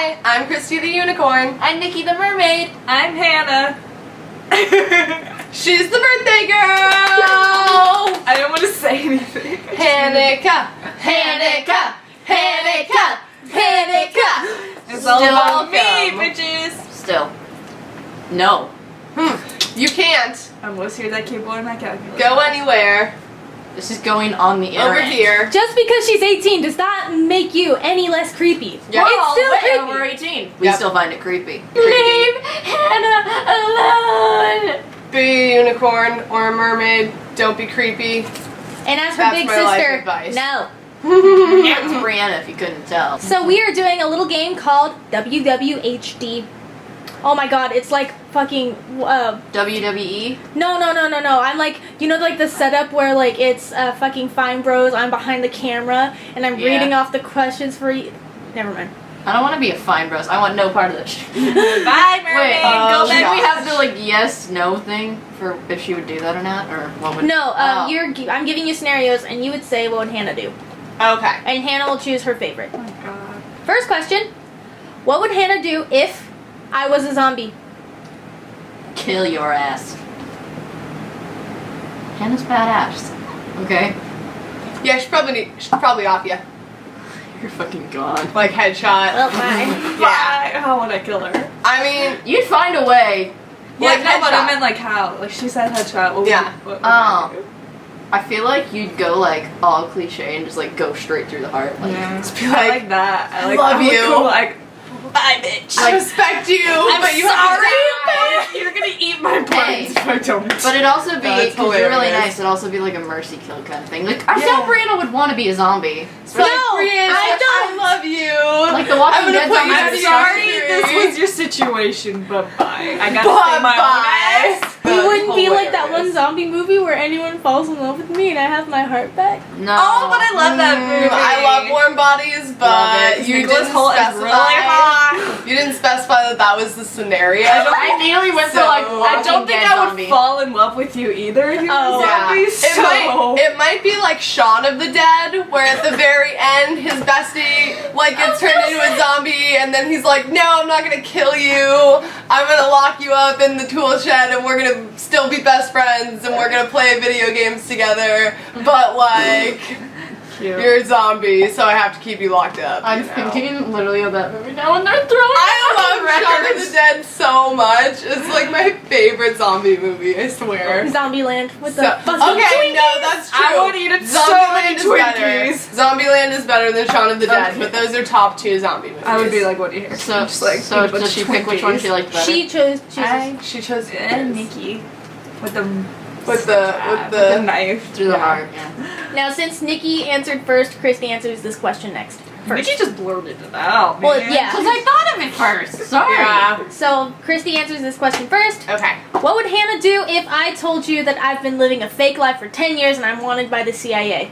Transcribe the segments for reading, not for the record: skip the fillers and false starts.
Hi, I'm Christy the Unicorn. I'm Nikki the Mermaid. I'm Hannah. She's the birthday girl! I don't want to say anything. Hanakkah, Hanakkah, Hanakkah, Hanakkah. It's all about me, welcome. bitches. Still. No. You can't I almost hear that keyboard on my calculator. go anywhere This is going on the internet. over here. Just because she's 18 does not make you any less creepy. Yeah. It's still Wait, creepy. we're 18. We Yep. still find it creepy. Leave Hannah alone. Be a unicorn or a mermaid. Don't be creepy. And as for That's big my life sister, advice. no. It's Brianna, if you couldn't tell. So we are doing a little game called WWHD. Oh my god, it's like fucking WWE? no. I'm like, you know, like the setup where like it's fucking Fine Bros. I'm behind the camera and I'm Yeah. reading off the questions for you. Never mind. I don't want to be a fine bros. I want no part of this. Bye, mermaid. Wait, Go should back. we have the like yes/no thing for if she would do that or not, or what would? No, Oh. I'm giving you scenarios and you would say what would Hannah do. Okay. And Hannah will choose her favorite. Oh my god. First question. What would Hannah do if I was a zombie? Kill your ass. Hannah's badass. Okay, Yeah, she'd probably off you. you're fucking gone. Like headshot. Well, fine. Yeah. How would I kill her? I mean, You'd find a way. Yeah, Like no, but I headshot. meant like how. Like she said headshot. What would Yeah. what would Oh. I do? I feel like you'd go like all cliche and just like go straight through the heart. Like, Yeah. just be I like, like that. I like love I would you. go like, bye, bitch. I respect you, but you have to sorry, die. but you're gonna eat my brains if I don't. but it'd also be, That's because you're really hilarious. nice, it'd also be like a mercy kill kind of thing. Like, I Yeah. thought Brianna would want to be a zombie. It's like, No, Brianna, I don't. I love you. Like the Walking I'm gonna Dead put zombies you are I'm in sorry, the this tree. was your situation, but bye. I gotta say my Bye-bye. own ass. You wouldn't be like that one Hilarious. zombie movie where anyone falls in love with me and I have my heart back? No. Oh, but I love that movie. I love warm bodies, but Love it. you Nicholas didn't Hoult is specify. really hot. You didn't specify that that was the scenario. I nearly went So- for like I Walking don't think Dead I would zombie. fall in love with you either if you Oh. were Yeah. zombies. It might be like Shaun of the Dead, where at the very end his bestie like gets turned into a zombie, and then he's like, "No, I'm not gonna kill you. I'm gonna lock you up in the tool shed, and we're gonna still be best friends, and we're gonna play video games together. But like, you're a zombie, so I have to keep you locked up." I'm you know? thinking literally of that movie now and they're throwing I love Shaun of records. the Dead so much. It's like my favorite zombie movie, I swear. Zombieland with the So- fucking okay, no, that's true. I would eat it so many Zombieland is better. Twinkies. Zombieland is better than Shaun of the Dead, Okay. but those are top 2 zombie movies. I would be like, what do you hear? So, Just like, so eat a bunch does she of pick which one Twinkies. she liked better? She chooses. she chose And Nikki with the with the knife Through the Yeah. heart, yeah. Now, since Nikki answered first, Christy answers this question next. First. Nikki just blurted it out. Well, man. yeah. Because I thought of it first. Sorry. Yeah. So, Christy answers this question first. Okay. What would Hannah do if I told you that I've been living a fake life for 10 years and I'm wanted by the CIA?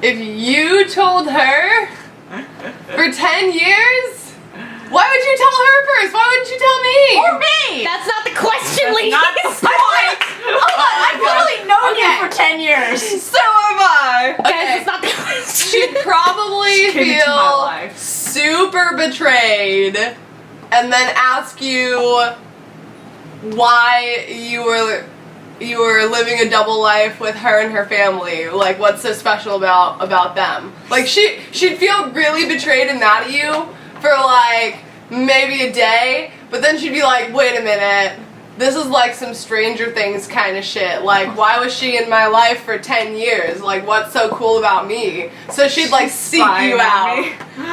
If you told her for 10 years, why would you tell her first? Why wouldn't you tell me? Or me! That's not the question, ladies. not the point. Hold on, I've literally known Okay. you for 10 years. So am I. Guys, Okay. that's not the question. She'd probably She came into my feel life. super betrayed and then ask you why you were living a double life with her and her family. Like, what's so special about them? Like, she'd feel really betrayed and mad at you for like maybe a day, but then she'd be like, wait a minute, this is like some Stranger Things kind of shit. Like, why was she in my life for 10 years? Like, what's so cool about me? So she'd like seek spying you on out.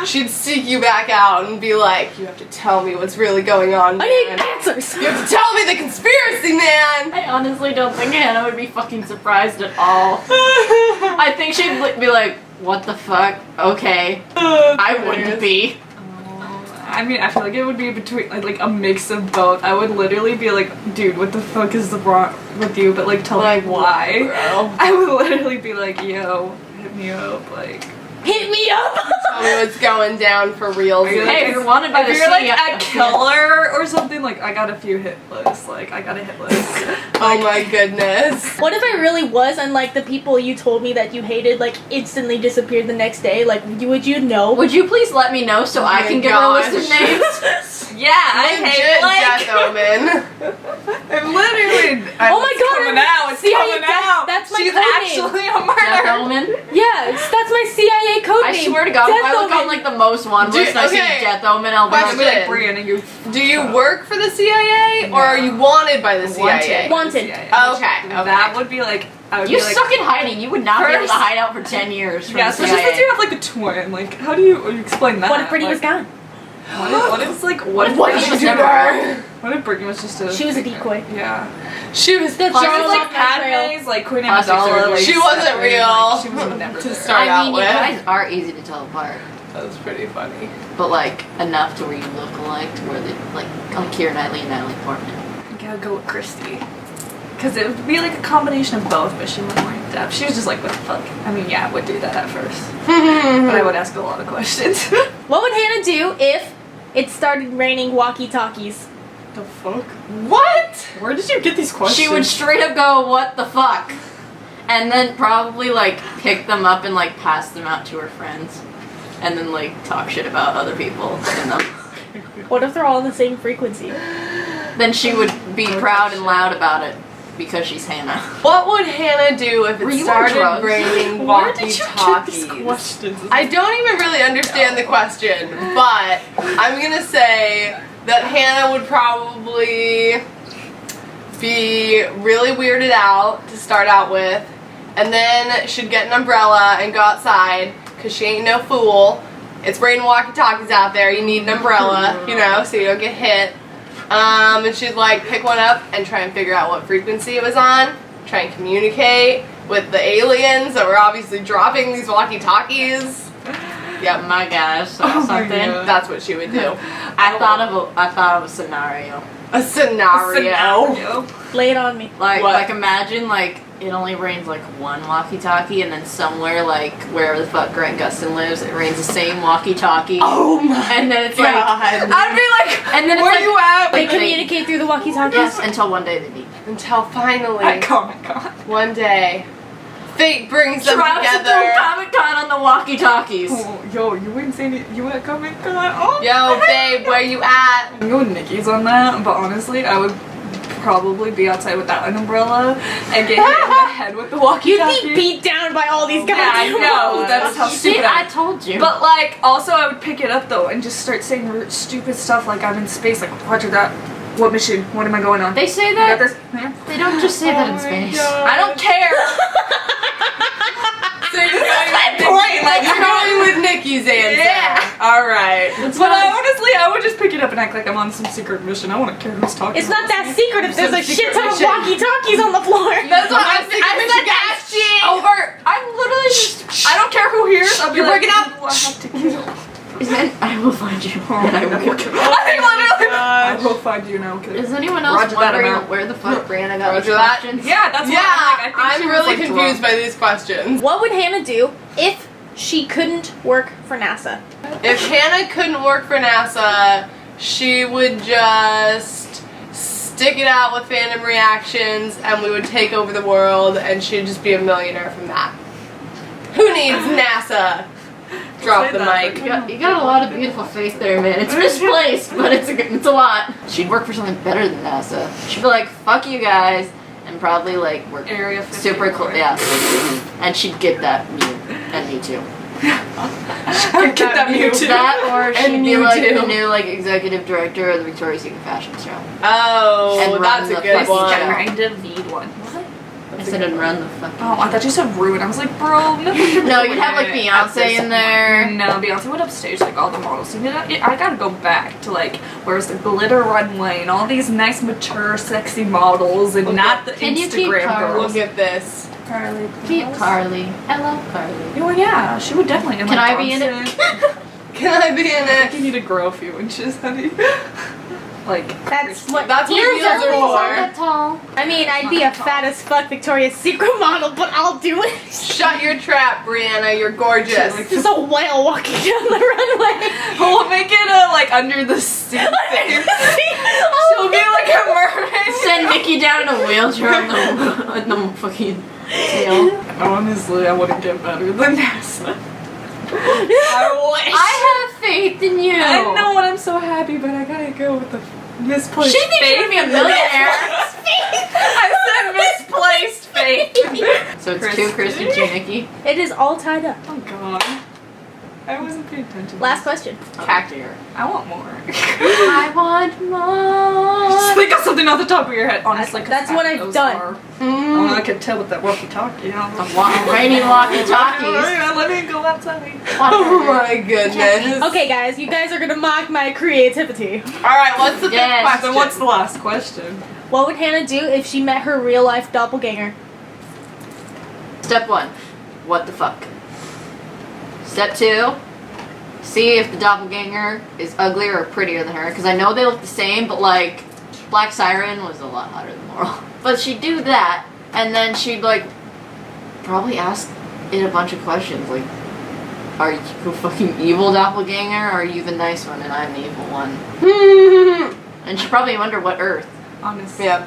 me. She'd seek you back out and be like, you have to tell me what's really going on, I need man. answers. You have to tell me the conspiracy, man! I honestly don't think Hannah would be fucking surprised at all. I think she'd be like, what the fuck? Okay. I wouldn't be. I mean, I feel like it would be between like a mix of both. I would literally be like, dude, what the fuck is wrong with you? But like, tell me why. Bro. I would literally be like, yo, hit me up, like. Hit me up! Tell me what's going down for real. Hey, if you're wanted by the If you're like CIA a killer or something, like I got a few hit lists. Like I got a hit list. Oh my goodness. What if I really was, and like the people you told me that you hated, like instantly disappeared the next day? Like, would you know? Would you please let me know so Oh I my can give her a list of gosh. names? Yeah, I hate Legit death omen. I'm literally. Oh my God, It's coming out. It's CIA coming out. that's my She's code name. actually a Death murderer. Omen? Yeah, that's my CIA code I name. swear to God, if Death I look on Omen. like the most wanted Dude, list and I see okay. Death Omen, I'll be I'm like, like Brianna, you. Do you work for the CIA or are you wanted by the CIA? Wanted. Okay, That would be like. I would you be like. suck at hiding. You would not be able to First- hide out for 10 years from Yeah, the so just CIA. because you have like a twin, like how do you explain that? What if Brittany was Like, gone? What if like What if What Brittany did was you never do? around? What if Brittany was just a? She was a decoy. Yeah. She was The She was Charles like off my trail. Padme's, like Queen Plastic Amidala. surgery. Like, She wasn't separate, real. like, she was never To there. start I out mean, with. you guys are easy to tell apart, That was pretty funny. but like enough to where you look alike, to where they like Keira Knightley and Natalie Portman. I gotta go with Christy. Because it would be like a combination of both, but she went more in depth. She was just like, what the fuck? I mean, yeah, I would do that at first. But I would ask a lot of questions. What would Hannah do if it started raining walkie-talkies? The fuck? What? Where did you get these questions? She would straight up go, "What the fuck?" And then probably like pick them up and like pass them out to her friends, and then like talk shit about other people in them. What if they're all on the same frequency? Then she would be proud and loud about it because she's Hannah. What would Hannah do if Were it you on started drugs? raining Where did you get these walkie-talkies? questions? I don't even really understand the question, but I'm gonna say that Hannah would probably be really weirded out to start out with, and then she'd get an umbrella and go outside because she ain't no fool. It's raining walkie-talkies out there. You need an umbrella, you know, so you don't get hit. And she'd like pick one up and try and figure out what frequency it was on. Try and communicate with the aliens that were obviously dropping these walkie-talkies. Yep, My gosh, Oh my something. God. that's what she would do. I thought of a scenario. A scenario. Lay it on me. Like What? like imagine like it only rains like one walkie-talkie, and then somewhere like wherever the fuck Grant Gustin lives, it rains the same walkie-talkie. Oh my And then it's God. like, I'd be like, and then it's where like, you at? They Like, communicate through the walkie-talkies? yes, until one day they meet. Until finally, At Comic-Con. one day, fate brings them Tries to do together. Comic-Con on the walkie-talkies. Oh, yo, you wouldn't say any, you at Comic-Con? Oh, Yo, babe, where you at? I'm going Nikki's on that, but honestly, I would probably be outside without an umbrella and get hit in the head with the You'd walkie-talkie. be beat down by all these guys. Yeah, I know. That's how See, stupid I I am. told you. But like, also I would pick it up though and just start saying stupid stuff like I'm in space. Like, Roger that. What mission? What am I going on? they say You got that. this? Yeah. They don't just say that in space. I don't care. So you're going my with point, like, you're going with Nikki's answer. Yeah. All right. But I would just pick it up and act like I'm on some secret mission. I wouldn't care who's talking. It's not that secret if there's a shit ton of mission. walkie-talkies on the floor. That's what I'm thinking. I said that shit. Over. I'm literally just. I don't care who hears. I'll be You're like, breaking up. who do I have to kill. I will find you and I will kill you. I will find you now. Okay. Is anyone else Roger that wondering amount. where the fuck Brianna got Roger these that. questions? Yeah, that's Yeah, what I'm like. I think I'm she was, really like, confused drunk. by these questions. What would Hannah do if she couldn't work for NASA? If Hannah couldn't work for NASA, she would just stick it out with Phantom Reactions and we would take over the world and she'd just be a millionaire from that. Who needs NASA? Drop Say the that, mic. You got a lot of beautiful faith there, man. It's misplaced, but it's a lot. She'd work for something better than NASA. She'd be like, fuck you guys, and probably like work Area 51. super cool. Yeah. And she'd get that and me too. Get that Mewtwo. That or she'd And be you like too. the new like executive director of the Victoria's Secret fashion show. Oh, And that's run a the good fucking one. show. Kind of need one. I said I'd run the fucking. Oh, I thought you said rude. I was like, bro, no. No, you'd have like Beyonce in there. No, Beyonce would upstage like all the models. You know, I gotta go back to like where's the glitter runway and all these nice, mature, sexy models and not the Can you keep Instagram Carl? girls. Look at this. Carly. Keep Carly. I love Carly. Oh yeah, she would definitely. Can I be in it? Can I be in I think it? you need to grow a few inches, honey. Like, That's what. That's what Yours heels are doesn't sound for. that tall. I mean, I'd be a fat as fuck Victoria's Secret model, but I'll do it. Shut your trap, Brianna. You're gorgeous. Like, Just a whale walking down the runway. we'll make it like under the sea thing. She'll be like a mermaid. Send Nikki down in a wheelchair on the fucking tail. Honestly, I wouldn't get better than NASA. I wish. I have faith in you. I know, and I'm so happy, but I gotta go with the misplaced She thinks you're gonna be a millionaire. I said misplaced faith. So it's 2 Christy, 2 Nikki. It is all tied up. Oh god. I wasn't paying attention. Last question. Cactier. I want more. I want more. Just think of something off the top of your head, honestly. 'cause That's what I've those done. are- Oh, I can tell with that walkie-talkie. Raining walkie-talkies. Let me go outside. Oh my goodness. Okay, guys, you guys are gonna mock my creativity. Alright, what's the Yes. fifth question? Then what's the last question? What would Hannah do if she met her real life doppelganger? Step 1. What the fuck? Step 2. See if the doppelganger is uglier or prettier than her. Because I know they look the same, but like, Black Siren was a lot hotter than Laurel. But she'd do that, and then she'd like, probably ask it a bunch of questions. Like, are you a fucking evil doppelganger, or are you the nice one and I'm the evil one? And she'd probably wonder what Earth. Honestly. Yeah.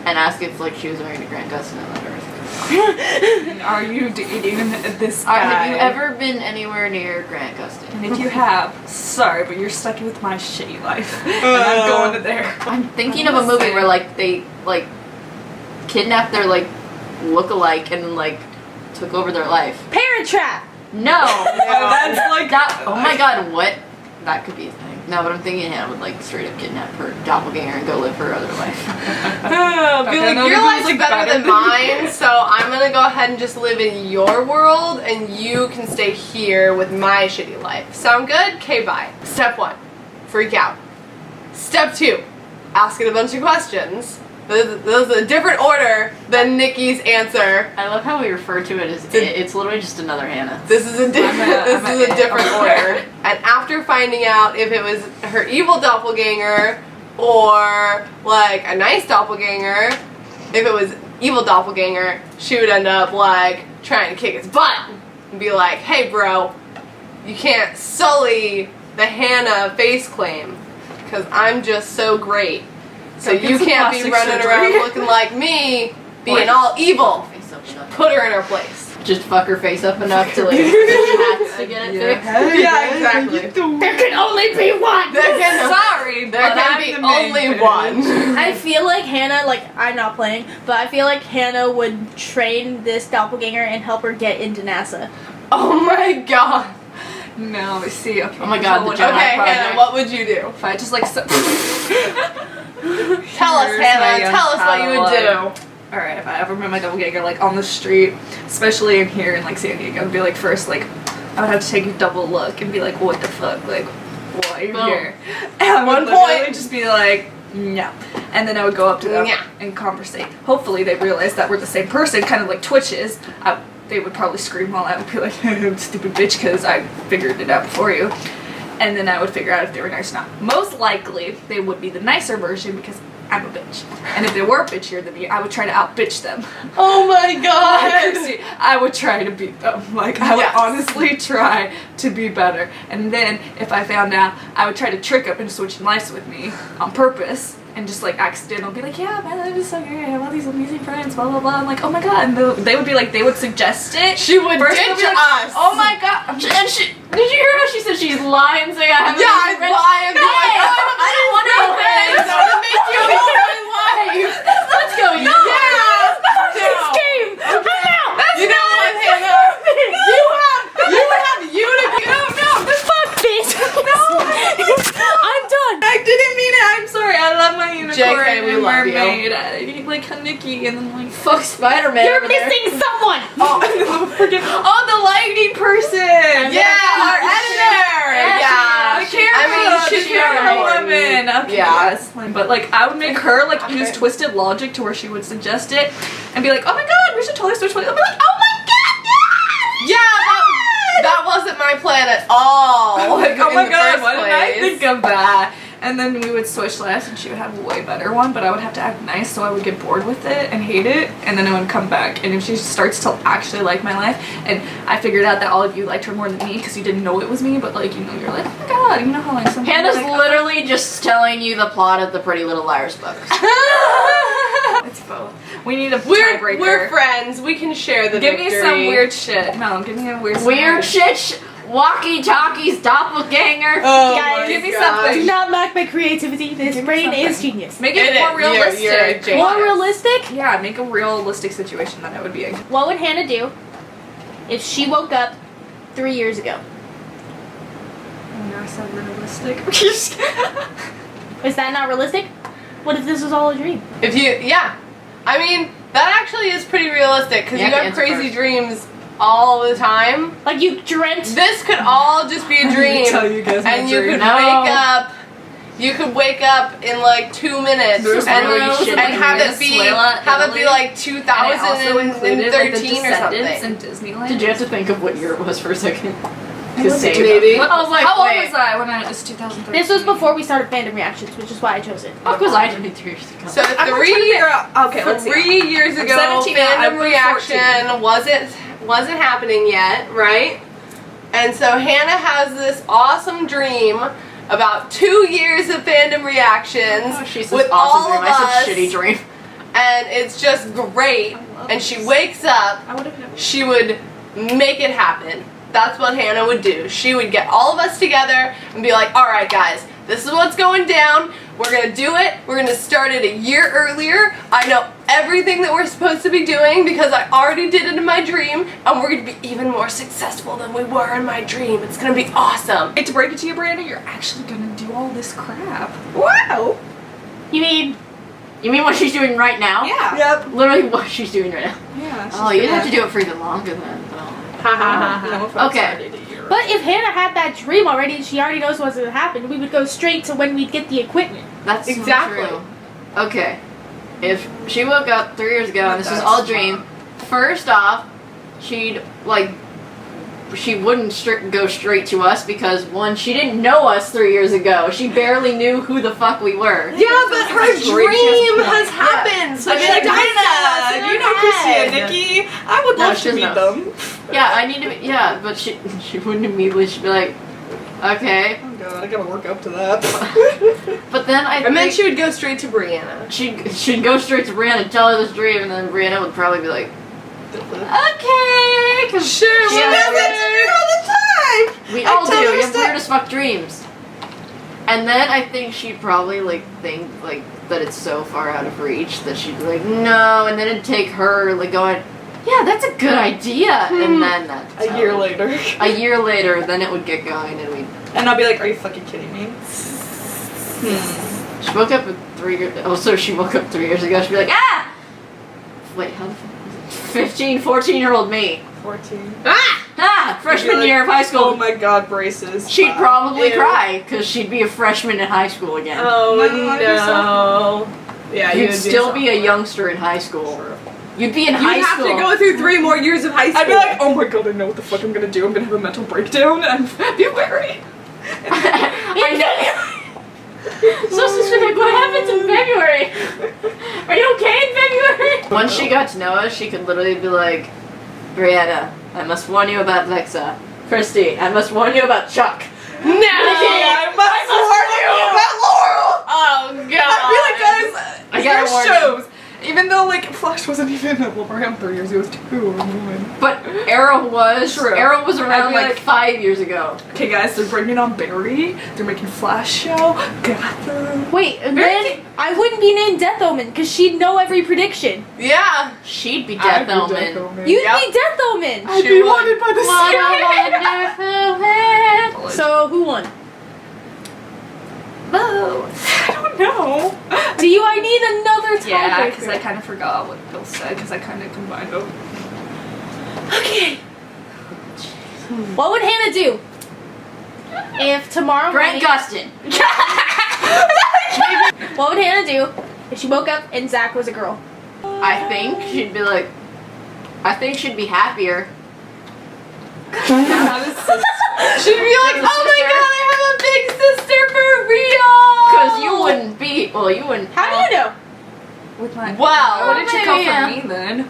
And ask if like she was married to Grant Gustin on that Earth. Are you dating this guy? Have you ever been anywhere near Grant Gustin? And if you have, sorry, but you're stuck with my shitty life. And I'm going to there. I'm thinking of a movie where like they like kidnapped their like look-alike and like took over their life. Parent Trap! No, That's like that. Oh my god, what? That could be a thing. No, but I'm thinking Hannah would like straight up kidnap her doppelganger and go live her other life. Be like, your life's better than mine, so I'm gonna go ahead and just live in your world, and you can stay here with my shitty life. Sound good? Okay, bye. Step 1, freak out. Step 2, ask it a bunch of questions. This is a different order than Nikki's answer. I love how we refer to it as it's literally just another Hannah. This is a different order. And after finding out if it was her evil doppelganger or like a nice doppelganger, if it was evil doppelganger, she would end up like trying to kick his butt and be like, "Hey, bro, you can't sully the Hannah face claim because I'm just so great. So Go get you some can't be plastic running surgery." around looking like me, being all evil. Face up, shut. Put her in her place." Just fuck her face up enough to like she has to get it fixed. Yeah, exactly. There can only be one! Sorry, There can be only one. I feel like Hannah, like, I'm not playing, but I feel like Hannah would train this doppelganger and help her get into NASA. Oh my god. No, see, okay. Oh my god, the so Gemini Okay, project. Hannah, what would you do? if I just like Tell us, Hannah. Tell us what you would do. Alright, if I ever met my doppelganger like on the street, especially in here in like San Diego, I'd be like first like I would have to take a double look and be like, what the fuck? Like, why are you Boom. here? And I would One point. literally just be like, no. And then I would go up to them Yeah. and conversate. Hopefully they realize that we're the same person, kind of like twitches. They would probably scream while I would be like, stupid bitch, because I figured it out before you. And then I would figure out if they were nice or not. Most likely, they would be the nicer version because I'm a bitch. And if they were bitchier than me, I would try to out-bitch them. Oh my Like, god. Chrissy, I would try to beat them. Like, I would Yes. honestly try to be better. And then, if I found out, I would try to trick them into switching lives with me on purpose. And just like accidental be like, yeah, my life is so great. I have all these amazing friends, blah blah blah. I'm like, oh my god. And they would be like, they would suggest it. She would First ditch they'll be like, us. oh my god. And she, did you hear how she said she's lying saying I haven't Yeah, I'd friends? lie and be like, Hey, oh, I don't want to know friends. friends. I want to make you all my life. Let's go. Yeah. No. Game! I'm out! You know what, Hannah? You have you to be. Fuck this! I'm done! I didn't mean it. I'm sorry. I love my unicorn JK, we and love you. mermaid. I like Hanakkah and then like Fuck Spider-Man. You're over there. missing someone! oh, the lightning person. Yeah, our editor. Yeah. The camera. she's the camera very woman. important. Okay, Yeah. that's fine. But like, I would make her like use twisted logic to where she would suggest it and be like, "Oh my god, we should totally switch." I'd be like, "Oh my god, Yeah, that wasn't my plan at all. like, oh in my the god, first why didn't I place. think of that?" And then we would switch lives and she would have a way better one, but I would have to act nice so I would get bored with it and hate it, and then I would come back. And if she starts to actually like my life, and I figured out that all of you liked her more than me because you didn't know it was me, but like, you know, you're like, oh my god, you know how like some people Hannah's like, literally just telling you the plot of the Pretty Little Liars books. It's both. We need a We're tiebreaker. friends. We can share the Give victory. me some weird shit. No, give me a weird Weird shit, walkie-talkies, doppelganger. Oh Guys, my give me gosh. something. Do not mock my creativity. This Give me brain is something. genius. Make it more You're realistic. a More genius. realistic? Yeah, make a realistic situation that I would be in. What would Hannah do if she woke up 3 years ago? Oh no, I said realistic. Is that not realistic? What if this was all a dream? If you, yeah. I mean, that actually is pretty realistic because You you have to have answer crazy first. dreams all the time. Like you dreamt. This could all just be a dream. Tell you guys my and you dream. could No. wake up. You could wake up in like 2 minutes There's and, really shit and have it be Venezuela, Italy, like And it also included like the 2013 or Descendants something. and Disneyland. Did you have to think of what year it was for a second? Was it Maybe. I was like, How old wait. was I when it was 2013? This was before we started fandom reactions, which is why I chose it. Fuck was I doing 3 years ago? So I'm trying to figure out. Okay, let's see. 3 years I'm ago, 17 now, fandom I'm 14. reaction wasn't happening yet, right? And so Hannah has this awesome dream about 2 years of fandom reactions Oh, she's with this awesome all dream. of I us, said shitty dream. and it's just great. love And she this. wakes up, I would have never. she would make it happen. That's what Hannah would do. She would get all of us together and be like, all right, guys, this is what's going down. We're going to do it. We're going to start it a year earlier. I know everything that we're supposed to be doing because I already did it in my dream, and we're going to be even more successful than we were in my dream. It's going to be awesome. To break it to you, Brandon, you're actually gonna do all this crap. Wow. You mean You mean what she's doing right now? Yeah. Yep. Literally what she's doing right now. Yeah. Oh, you'd have to do it for even longer then. Oh. Ha ha ha. No, if I Okay. started a year. But if Hannah had that dream already and she already knows what's going to happen, we would go straight to when we'd get the equipment. That's so Exactly. true. Okay. If she woke up 3 years ago and this was all a dream, first off, she'd like she wouldn't go straight to us because one, she didn't know us 3 years ago. She barely knew who the fuck we were. Yeah, but her That's great. She has a dream point. has happened. So I'd be she like, does that Brenda, in you her know Chrissy and head. Nikki? I would No, love she to meet doesn't them. Yeah, I need to. Yeah, but she wouldn't immediately. She'd be like, okay. Oh god, I gotta work up to that. But then I And then think she would go straight to Brianna. she'd go straight to Brianna and tell her this dream, and then Brianna would probably be like, okay, because Sure, She well, has- that's it all the time. we I all do. tell her You have stuff- weird as fuck dreams. And then I think she'd probably like think like that it's so far out of reach that she'd be like, no, and then it'd take her like going, yeah, that's a good idea, and then that's A year later. A year later, then it would get going, and we'd. And I'll be like, are you fucking kidding me? She woke up 3 years. Oh, so she woke up 3 years ago. She'd be like, ah! Wait, how? 15, 14-year-old me. 14. Ah! Freshman like, year of high Oh school. my god, braces. She'd probably Ew. cry because she'd be a freshman in high school again. Oh No, I'd be no. Yeah, You'd would still be a sophomore. youngster in high school. You'd be in high You'd have school. to go through 3 more years of high school. I'd be like, oh my god, I know what the fuck I'm gonna do. I'm gonna have a mental breakdown and February. I know. So she's like, what happens in February? Are you okay in February? Once she got to know us, she could literally be like, Brianna, I must warn you about Lexa. Christy, I must warn you about Chuck. No! I must warn you about Laurel! Oh god! I'd be like, guys, I gotta warn your shows. Even though, like, Flash wasn't even around 3 years, he was 2 or 1. But Arrow was. True. Arrow was around I'd be like like- 5 years ago. Okay, guys, they're bringing on Barry. They're making Flash show. Gotham. Wait, and then I wouldn't be named Death Omen because she'd know every prediction. Yeah! She'd be I'd Death be Omen. Death Omen. You'd Yep. be Death Omen. I'd She be would. wanted by the What CIA. a wonderful head. So who won? I don't know. I need another tiebreaker. Yeah, because I kind of forgot what Bill said because I kind of combined them. Okay. What would Hannah do if tomorrow Grant morning? Gustin. What would Hannah do if she woke up and Zach was a girl? I think she'd be like, I think she'd be happier. She'd be like, oh my sister. god, I have a big sister for real! Well, you wouldn't. How do you know? With my. Wow. Why didn't you come maybe, for me then?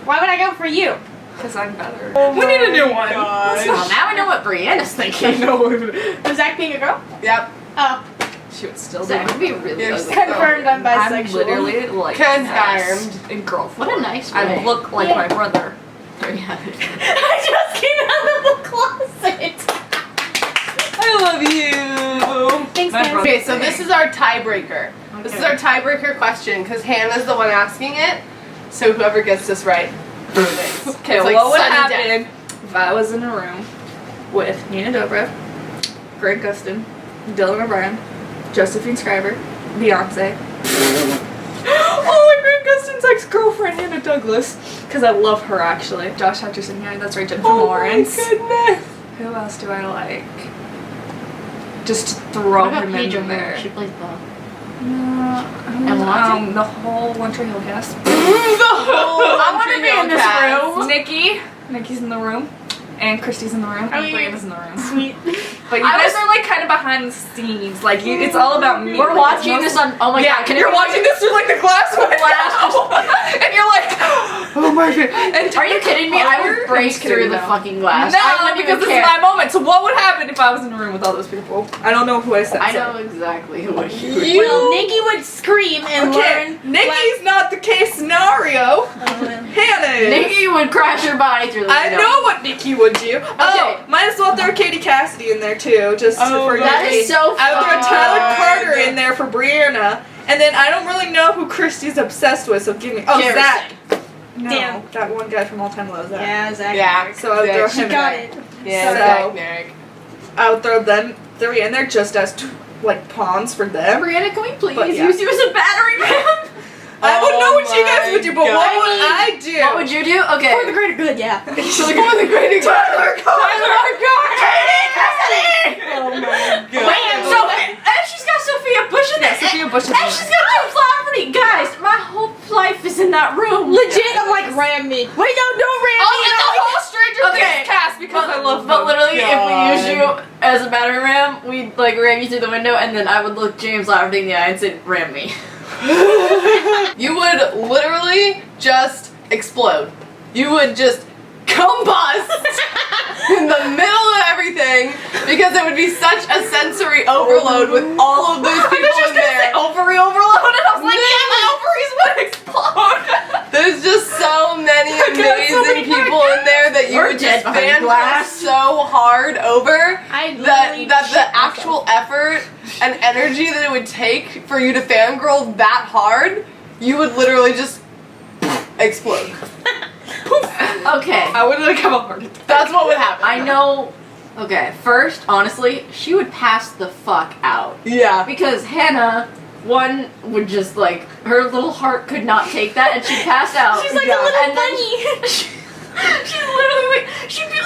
Why would I go for you? Because I'm better. Oh we need a new my one. gosh. Well, now I know what Brianna's thinking. know. Was Zach being a girl? Yep. Oh, She would still That be. would be really You're ugly. confirmed I'm bisexual. I'm literally like Confirmed. in girl form. What a nice I way. look like Yeah. my brother. Yeah. I just came out of the closet. I love you. Thanks, My man. brother. Okay, so this is our tiebreaker. This is our tiebreaker question because Hannah's the one asking it. So whoever gets this right wins. Okay, It's like what would sudden death. happen if I was in a room with Nina Dobrev, Greg Gustin, Dylan O'Brien, Josephine Scriber, Beyonce. Oh, and Greg Gustin's ex-girlfriend, Hannah Douglas. Because I love her, actually. Josh Hutcherson, yeah, that's right, Jennifer Lawrence. Oh my goodness. Who else do I like? Just to throw What about him Paige in O'Hare? there. She plays ball. And Watson? the whole One Tree Hill cast. I wanna be in this room. Nikki's in the room. And Christy's in the room. Oh, And yeah. Brianna's in the room. Sweet. But you guys are like kind of behind the scenes. Like it's all about me. We're Like, watching it's this on. Oh my yeah, god! Can you're everyone- watching this through like the glass window. And you're like, oh my god. And Are you kidding me? I would break through the fucking glass. I No, wouldn't because even this care. is my moment. So what would happen if I was in a room with all those people? I don't know who I said. I so. know exactly what you would. Well, Nikki would scream and Okay, learn. Nikki's not the case scenario. Hannah is. Nikki would crash her body through the I window. know what Nikki would do. Oh, might as well throw Katie Cassidy in there too, just for that Nikki. is so I would throw fun. Tyler Carter in there for Brianna, and then I don't really know who Christy's obsessed with, so give me. Oh, Garrett. Zach. No, Damn. that one guy from All Time Low, Zach. Yeah, Zach. Yeah. So I would throw She him got in there. it. Yeah, So- Zach Merrick. I would throw them three in there just as like pawns for them. Brianna, can we please But, yeah. use you as a battery man? I would know what you guys my would do, but what God. would I do? What would you do? Okay. For the greater good, yeah. For the great Tyler Oh my god. Wait, so and she's got Sophia Bush in there. Sophia Bush is in And there. she's got James Lafferty. Guys, my whole life is in that room. Legit, I'm like, ram me. Wait, no, don't ram me. Oh, and the whole Stranger Okay. Things cast because I love But them. literally, if we God. use you as a battering ram, we'd like ram you through the window, and then I would look James Lafferty in the eye and say, "Ram me." You would literally just explode. You would just combust in the middle of everything because it would be such a sensory overload with all of those people in there. Ovary overload, and I was like, "Yeah, my ovaries would explode." There's just so many amazing people in there that you We're would dead just behind fan glass. so hard over I that literally the shit actual effort and energy that it would take for you to fangirl that hard, you would literally just explode. Okay, I would like have a heart attack. That's what would happen. I know. Okay, first, honestly, she would pass the fuck out Yeah. because Hannah. One would just like her little heart could not take that, and she'd pass out. She's like Yeah. a little And then bunny. She literally would,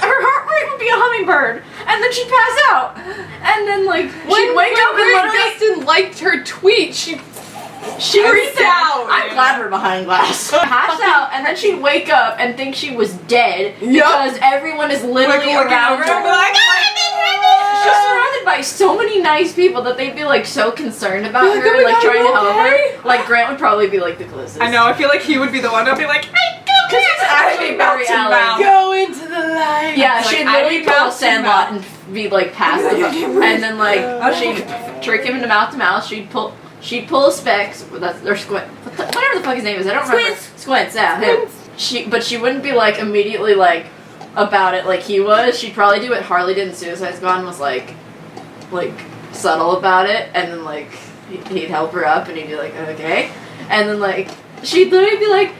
her heart rate would be a hummingbird, and then she'd pass out, and then like she'd wake up and Greg literally Gustin liked her tweet, she freaked out. I'm glad we're behind glass. Pass out, and then she'd wake up and think she was dead Yup. because everyone is literally Looking around over her. and be like, She's surrounded by so many nice people that they'd be like so concerned about Like, her, oh my like God, trying to you help okay? her. Like Grant would probably be like the closest. I know, I feel like he would be the one. I'd be like, hey, go Because he's actually very Alex. go into the light. Yeah, Like, she'd I literally need pull a mouth to sandlot mouth. and be like past Yeah, him, you can breathe. and then like she'd trick him into mouth to mouth. She'd pull a specs. That's or squint. Whatever the fuck his name is, I don't remember. Squints. Yeah, him. She wouldn't be like immediately like about it like he was. She'd probably do what Harley did in Suicide Squad and was like subtle about it, and then like he'd help her up and he'd be like okay, and then like she'd literally be like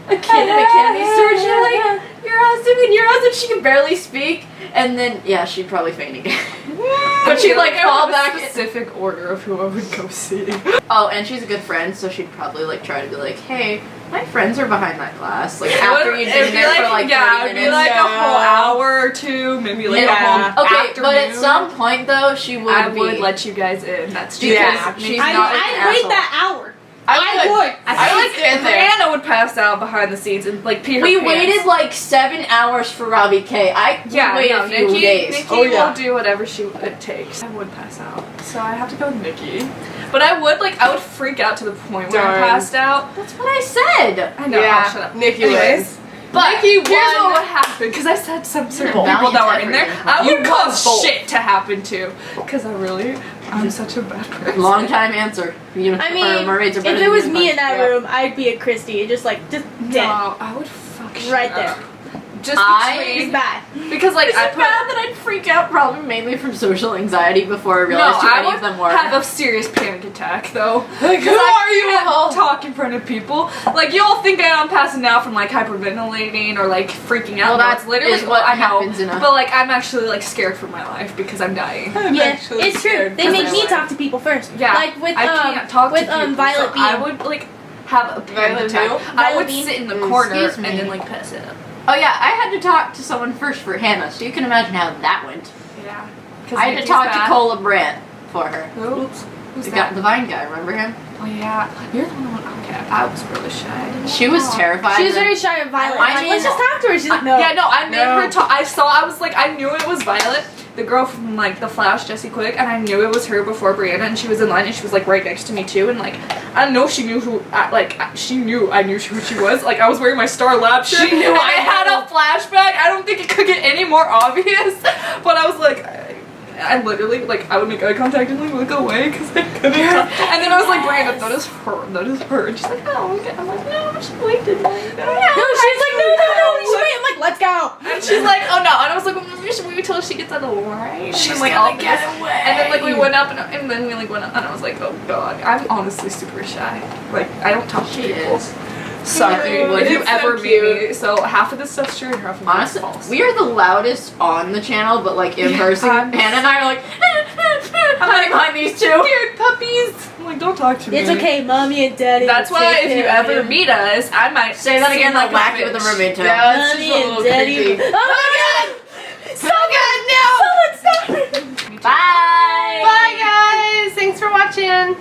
a kid in a candy store. She'd be like your husband. She could barely speak, and then yeah, she'd probably faint again. But she'd like fall back. Specific order of who I would go see. Oh, and she's a good friend, so she'd probably like try to be like, hey, my friends are behind that glass. Like after you'd been there for like 30 it'd be minutes. like a Yeah. whole hour or two, maybe like Yeah. a whole Okay, afternoon. but at some point though, she would I be. would let you guys in. That's Because just she's I'd not an wait asshole. that hour. I would stand there. Brianna would pass out behind the scenes and like pee her We pants. waited like 7 hours for Robbie K. I waited a few days. Nikki Oh, will do whatever it takes. I would pass out, so I have to go with Nikki. But I would freak out to the point where I Darn. passed out. That's what I said. I know. Yeah, Oh, shut up. Nikki Anyways. wins. But Nikki here's won. what would happen, because I said some certain You're people that were valiant in there, everything. I You would cause won both. shit to happen to. Because I'm such a bad person. Long time answer. I mean, mermaids are if better it than was me unicorns. in that Yeah. room, I'd be a Christy. Just dead. No, I would fuck shit Right up. there. Just It's between, bad. because like Is I it put. bad that I'd freak out probably mainly from social anxiety before I No, realized who I any would of them were? have a serious panic attack though. Like, who I are you can't all? talk in front of people. Like y'all think I'm passing out from like hyperventilating or like freaking out. Well, No, that it's literally is what I know. happens in a- But like I'm actually like scared for my life because I'm dying. I'm Yeah, actually it's true. scared They for make my me life. talk to people first. Yeah, like with I can't talk with to people. Violet so Bean. I would like have a panic Violet attack. who? I Violet would Bean? sit in the corner Excuse and me. then like pass it up. Oh yeah, I had to talk to someone first for Hannah, so you can imagine how that went. Yeah. I had to talk to Cola Brandt for her. Oops. Who's The that? Vine guy, remember him? Oh yeah. You're the one. Okay. I was really shy. I didn't She was know. terrified. She was and- very shy of Violet. I I'm like, mean- let's just talk to her. She's like, no. Yeah, no, I made No. her talk. I was like, I knew it was Violet, the girl from like The Flash, Jessie Quick, and I knew it was her before Brianna, and she was in line, and she was like right next to me too, and like, I don't know if she knew who, she knew I knew who she was. Like, I was wearing my Star Lab shirt, She knew and I I had a flashback. I don't think it could get any more obvious, but I was like, I literally, like, I would make eye contact and like look away because I couldn't talk. And then I was like, Brianna, that is her. And she's like, oh, okay. I'm like, no, she waited. No, she's like, no, wait. I'm like, let's go. And she's like, oh no. And I was like, well, maybe should wait till she gets out of the line. She's And, like, gonna all get this. away. And then like we went up and then we like went up and I was like, oh god. I'm honestly super shy. Like I don't talk to She people. is. Sorry, Ew, if you it's ever so meet me. cute. So half of this stuff's true and half of it's Honestly, false. we are the loudest on the channel, but like in Yeah, person, I'm- Hannah and I are like, I'm hiding behind these two. Scared puppies. I'm like, don't talk to me. It's okay, mommy and daddy. That's will why take if you care of ever meet us, I might Say that seem again, like like whack it with a bitch. mermaid tail. Yeah, it's just Mommy a and little daddy. creepy. Oh my god! So good now. Someone stop it! Bye. Bye guys. Thanks for watching.